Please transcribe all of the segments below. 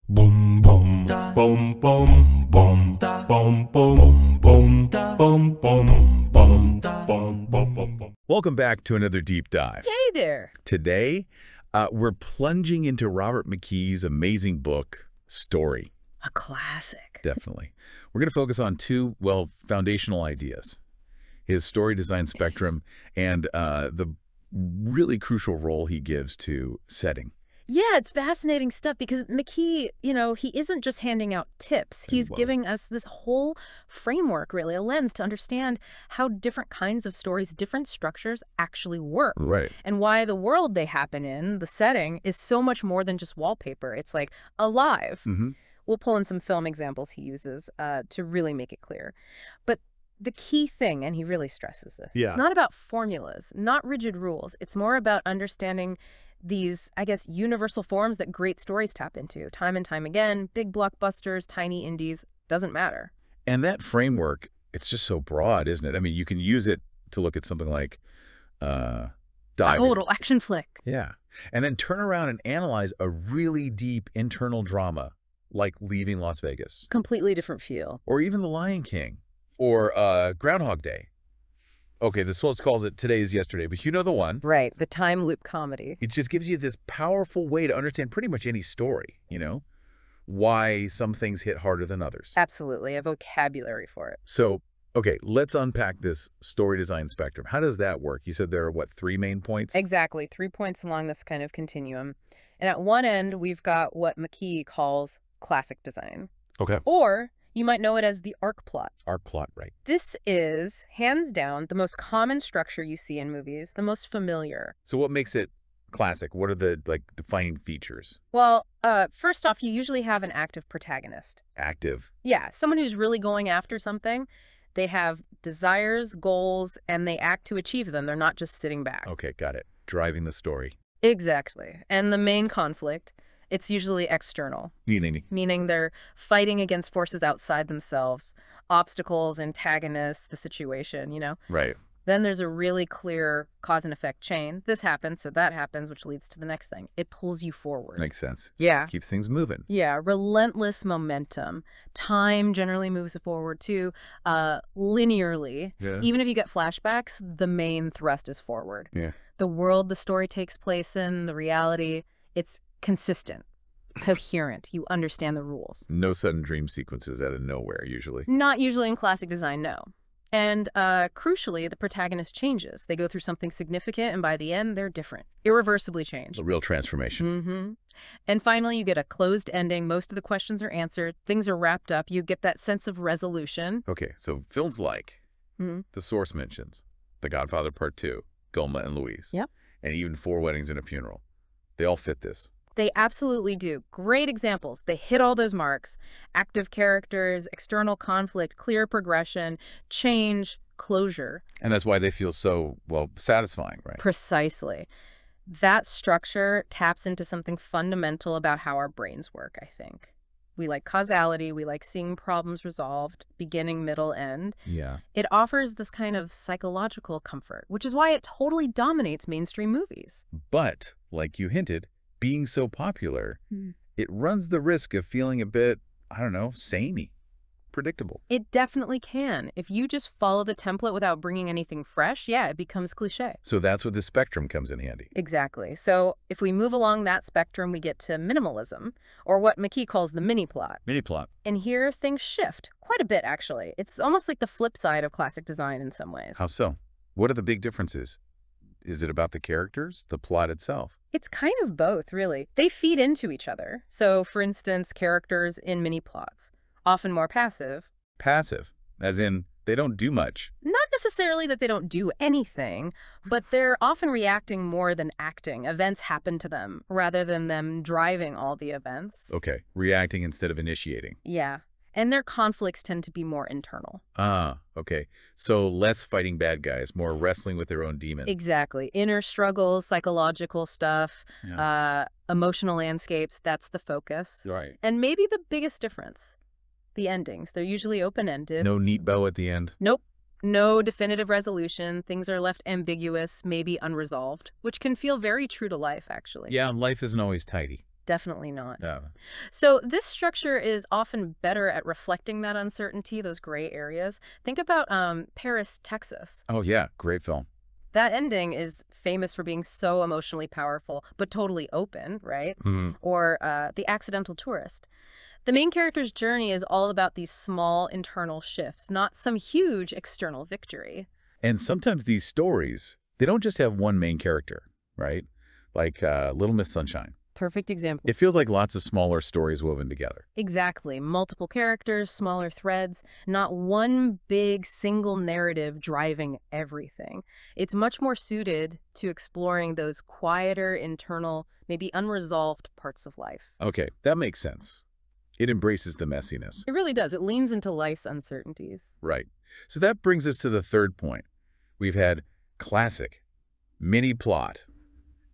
Boom boom boom boom boom boom boom boom boom boom boom boom boom. Welcome back to another deep dive. Hey there. Today, we're plunging into Robert McKee's amazing book, Story. A classic. Definitely. We're going to focus on two, foundational ideas. His story design spectrum and the really crucial role he gives to setting. Yeah, it's fascinating stuff because McKee, he isn't just handing out tips. He's giving us this whole framework, really, a lens to understand how different kinds of stories, different structures actually work. Right. And why the world they happen in, the setting, is so much more than just wallpaper. It's like alive. Mm-hmm. We'll pull in some film examples he uses to really make it clear. But the key thing, and he really stresses this, it's not about formulas, not rigid rules. It's more about understanding these, I guess, universal forms that great stories tap into time and time again. Big blockbusters, tiny indies, doesn't matter. And that framework, it's just so broad, isn't it? I mean, you can use it to look at something like Divers. Total action flick. Yeah. And then turn around and analyze a really deep internal drama like Leaving Las Vegas. Completely different feel. Or even The Lion King. Or Groundhog Day. Okay, this one calls it Today is Yesterday, but you know the one. Right, the time loop comedy. It just gives you this powerful way to understand pretty much any story, why some things hit harder than others. Absolutely, a vocabulary for it. So, okay, let's unpack this story design spectrum. How does that work? You said there are, three main points? Exactly, 3 points along this kind of continuum. And at one end, we've got what McKee calls classic design. Okay. Or you might know it as the arc plot. Arc plot, right. This is, hands down, the most common structure you see in movies, the most familiar. So what makes it classic? What are the, defining features? Well, first off, you usually have an active protagonist. Active. Yeah, someone who's really going after something. They have desires, goals, and they act to achieve them. They're not just sitting back. Okay, got it. Driving the story. Exactly. And the main conflict, it's usually external. Meaning they're fighting against forces outside themselves, obstacles, antagonists, the situation, Right. Then there's a really clear cause and effect chain. This happens, so that happens, which leads to the next thing. It pulls you forward. Makes sense. Yeah. Keeps things moving. Yeah, relentless momentum. Time generally moves forward too, linearly. Yeah. Even if you get flashbacks, the main thrust is forward. Yeah. The world the story takes place in, the reality, it's consistent, coherent. You understand the rules. No sudden dream sequences out of nowhere, usually. Not usually in classic design, no. And crucially, the protagonist changes. They go through something significant, and by the end, they're different. Irreversibly changed. A real transformation. Mm-hmm. And finally, you get a closed ending. Most of the questions are answered. Things are wrapped up. You get that sense of resolution. Okay, so films like The Source mentions, The Godfather Part 2, Gulma and Louise. Yep. And even Four Weddings and a Funeral. They all fit this. They absolutely do. Great examples. They hit all those marks. Active characters, external conflict, clear progression, change, closure. And that's why they feel so, satisfying, right? Precisely. That structure taps into something fundamental about how our brains work, I think. We like causality. We like seeing problems resolved, beginning, middle, end. Yeah. It offers this kind of psychological comfort, which is why it totally dominates mainstream movies. But, like you hinted, being so popular, it runs the risk of feeling a bit, samey, predictable. It definitely can. If you just follow the template without bringing anything fresh, yeah, it becomes cliche. So that's where the spectrum comes in handy. Exactly. So if we move along that spectrum, we get to minimalism, or what McKee calls the mini-plot. Mini-plot. And here things shift quite a bit, actually. It's almost like the flip side of classic design in some ways. How so? What are the big differences? Is it about the characters, the plot itself? It's kind of both, really. They feed into each other. So, for instance, characters in mini-plots, often more passive. Passive, as in they don't do much. Not necessarily that they don't do anything, but they're often reacting more than acting. Events happen to them, rather than them driving all the events. Okay, reacting instead of initiating. Yeah. And their conflicts tend to be more internal. Ah, okay. So less fighting bad guys, more wrestling with their own demons. Exactly. Inner struggles, psychological stuff, emotional landscapes, that's the focus. Right. And maybe the biggest difference, the endings. They're usually open-ended. No neat bow at the end. Nope. No definitive resolution. Things are left ambiguous, maybe unresolved, which can feel very true to life, actually. Yeah, life isn't always tidy. Definitely not. Yeah. So this structure is often better at reflecting that uncertainty, those gray areas. Think about Paris, Texas. Oh, yeah. Great film. That ending is famous for being so emotionally powerful, but totally open, right? Or The Accidental Tourist. The main character's journey is all about these small internal shifts, not some huge external victory. And sometimes these stories, they don't just have one main character, right? Like Little Miss Sunshine. Perfect example. It feels like lots of smaller stories woven together. Exactly. Multiple characters, smaller threads, not one big single narrative driving everything. It's much more suited to exploring those quieter, internal, maybe unresolved parts of life. Okay, that makes sense. It embraces the messiness. It really does. It leans into life's uncertainties. Right. So that brings us to the third point. We've had classic, mini plot,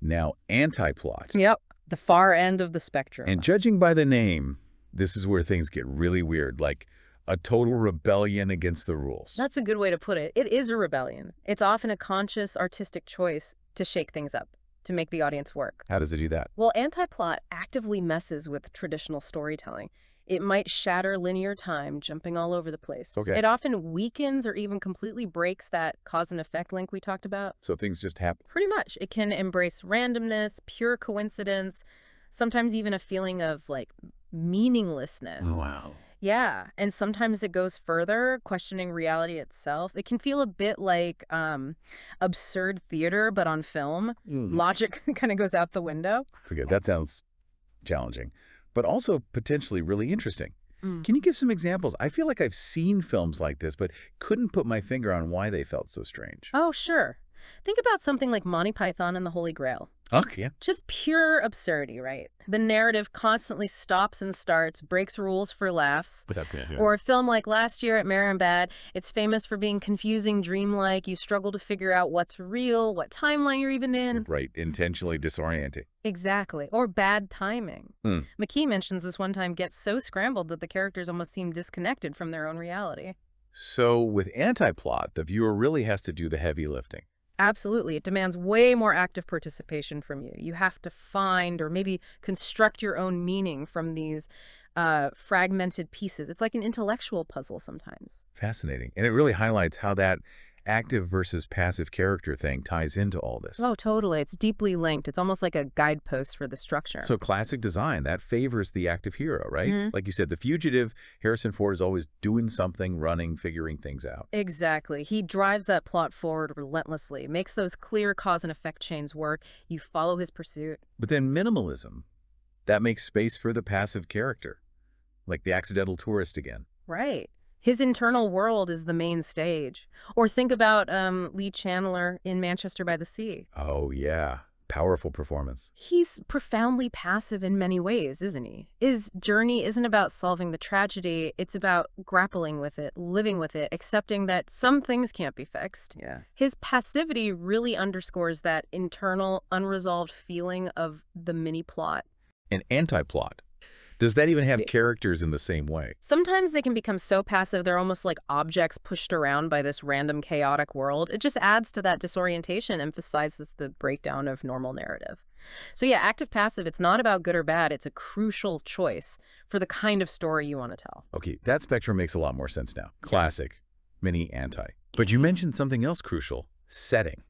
now anti-plot. Yep. The far end of the spectrum. And judging by the name, this is where things get really weird, like a total rebellion against the rules. That's a good way to put it. It is a rebellion. It's often a conscious artistic choice to shake things up, to make the audience work. How does it do that? Well, anti-plot actively messes with traditional storytelling. It might shatter linear time, jumping all over the place. Okay. It often weakens or even completely breaks that cause and effect link we talked about. So things just happen. Pretty much. It can embrace randomness, pure coincidence, sometimes even a feeling of, like, meaninglessness. Wow. Yeah, and sometimes it goes further, questioning reality itself. It can feel a bit like absurd theater, but on film. Logic kind of goes out the window. Forget, that sounds challenging, but also potentially really interesting. Can you give some examples? I feel like I've seen films like this, but couldn't put my finger on why they felt so strange. Oh, sure. Think about something like Monty Python and the Holy Grail. Okay, yeah. Just pure absurdity, right? The narrative constantly stops and starts, breaks rules for laughs. Or a film like Last Year at Marienbad, it's famous for being confusing, dreamlike. You struggle to figure out what's real, what timeline you're even in. Right, intentionally disorienting. Exactly. Or bad timing. McKee mentions this one time gets so scrambled that the characters almost seem disconnected from their own reality. So with anti-plot, the viewer really has to do the heavy lifting. Absolutely. It demands way more active participation from you. You have to find or maybe construct your own meaning from these fragmented pieces. It's like an intellectual puzzle sometimes. Fascinating. And it really highlights how that active versus passive character thing ties into all this. Oh, totally. It's deeply linked. It's almost like a guidepost for the structure. So classic design, that favors the active hero, right? Like you said, the fugitive, Harrison Ford is always doing something, running, figuring things out. Exactly. He drives that plot forward relentlessly, makes those clear cause and effect chains work. You follow his pursuit. But then minimalism, that makes space for the passive character, like the accidental tourist again. Right. His internal world is the main stage. Or think about Lee Chandler in Manchester by the Sea. Oh, yeah. Powerful performance. He's profoundly passive in many ways, isn't he? His journey isn't about solving the tragedy. It's about grappling with it, living with it, accepting that some things can't be fixed. Yeah. His passivity really underscores that internal, unresolved feeling of the mini-plot. An anti-plot. Does that even have characters in the same way? Sometimes they can become so passive they're almost like objects pushed around by this random chaotic world. It just adds to that disorientation, emphasizes the breakdown of normal narrative. So yeah, active-passive, it's not about good or bad. It's a crucial choice for the kind of story you want to tell. Okay, that spectrum makes a lot more sense now. Classic, mini, anti. But you mentioned something else crucial, setting.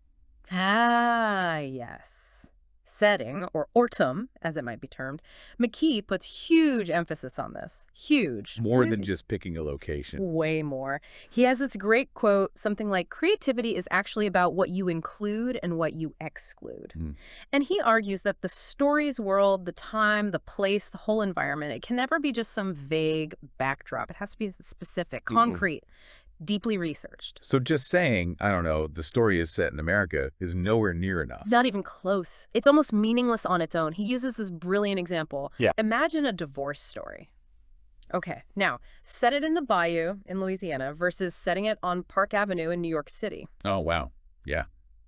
Ah, yes. Setting, or Ortam, as it might be termed, McKee puts huge emphasis on this. Huge. More than just picking a location. Way more. He has this great quote, something like, creativity is actually about what you include and what you exclude. And he argues that the story's world, the time, the place, the whole environment, it can never be just some vague backdrop. It has to be specific, concrete. Deeply researched. So just saying, I don't know, the story is set in America is nowhere near enough. Not even close. It's almost meaningless on its own. He uses this brilliant example. Yeah. Imagine a divorce story. Okay, now, set it in the bayou in Louisiana versus setting it on Park Avenue in New York City. Oh, wow. Yeah.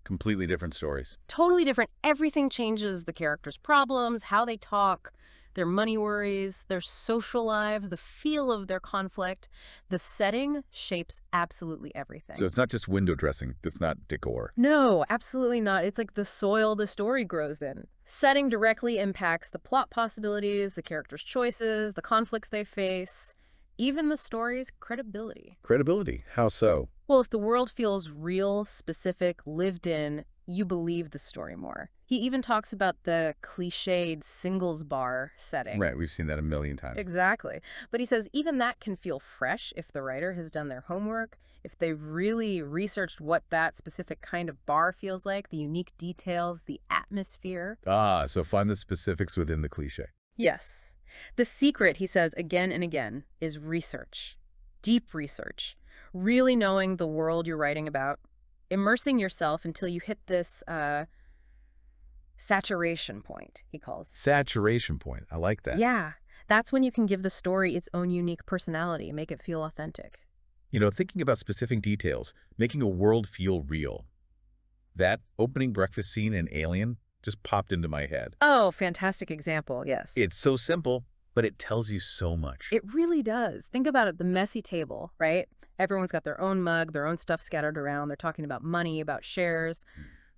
Completely different stories. Totally different. Everything changes the characters' problems, how they talk, their money worries, their social lives, the feel of their conflict. The setting shapes absolutely everything. So it's not just window dressing. It's not decor. No, absolutely not. It's like the soil the story grows in. Setting directly impacts the plot possibilities, the characters' choices, the conflicts they face, even the story's credibility. Credibility? How so? Well, if the world feels real, specific, lived in, you believe the story more. He even talks about the cliched singles bar setting. Right, we've seen that a million times. Exactly. But he says even that can feel fresh if the writer has done their homework, if they've really researched what that specific kind of bar feels like, the unique details, the atmosphere. Ah, so find the specifics within the cliche. Yes. The secret, he says again and again, is research. Deep research. Really knowing the world you're writing about. Immersing yourself until you hit this saturation point, he calls it. Saturation point. I like that. Yeah. That's when you can give the story its own unique personality, make it feel authentic. You know, thinking about specific details, making a world feel real. That opening breakfast scene in Alien just popped into my head. Oh, fantastic example, yes. It's so simple, but it tells you so much. It really does. Think about it, the messy table, right? Everyone's got their own mug, their own stuff scattered around. They're talking about money, about shares.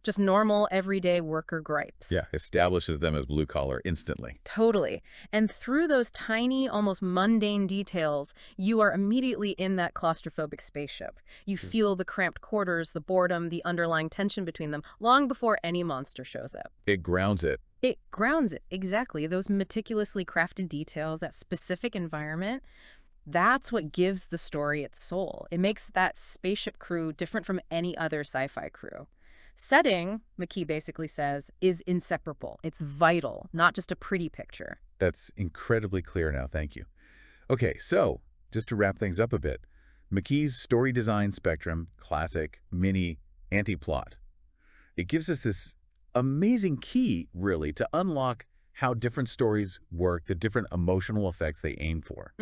Just normal, everyday worker gripes. Yeah, establishes them as blue collar instantly. Totally. And through those tiny, almost mundane details, you are immediately in that claustrophobic spaceship. You feel the cramped quarters, the boredom, the underlying tension between them, long before any monster shows up. It grounds it. It grounds it, exactly. Those meticulously crafted details, that specific environment, that's what gives the story its soul. It makes that spaceship crew different from any other sci-fi crew. Setting, McKee basically says, is inseparable. It's vital, not just a pretty picture. That's incredibly clear now, thank you. Okay, so, just to wrap things up a bit, McKee's story design spectrum, classic, mini, anti-plot. It gives us this amazing key, really, to unlock how different stories work, the different emotional effects they aim for.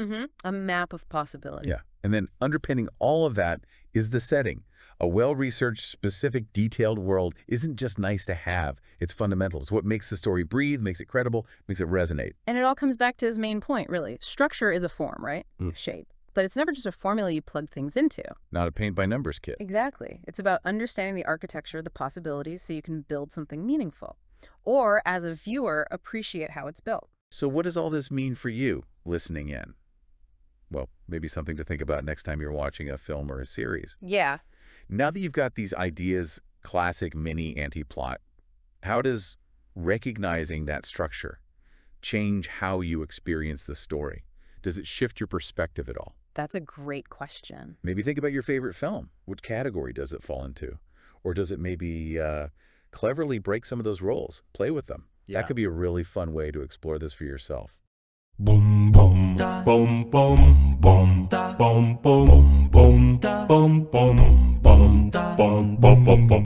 A map of possibility. Yeah, and then underpinning all of that is the setting. A well-researched, specific, detailed world isn't just nice to have. It's fundamental. It's what makes the story breathe, makes it credible, makes it resonate. And it all comes back to his main point, really. Structure is a form, right? Shape. But it's never just a formula you plug things into. Not a paint-by-numbers kit. Exactly. It's about understanding the architecture, the possibilities, so you can build something meaningful. Or, as a viewer, appreciate how it's built. So what does all this mean for you, listening in? Well, maybe something to think about next time you're watching a film or a series. Yeah. Now that you've got these ideas, classic mini anti-plot, how does recognizing that structure change how you experience the story? Does it shift your perspective at all? That's a great question. Maybe think about your favorite film. What category does it fall into? Or does it maybe cleverly break some of those roles? Play with them. Yeah. That could be a really fun way to explore this for yourself. Boom boom boom boom boom boom boom boom boom boom boom boom boom boom boom boom.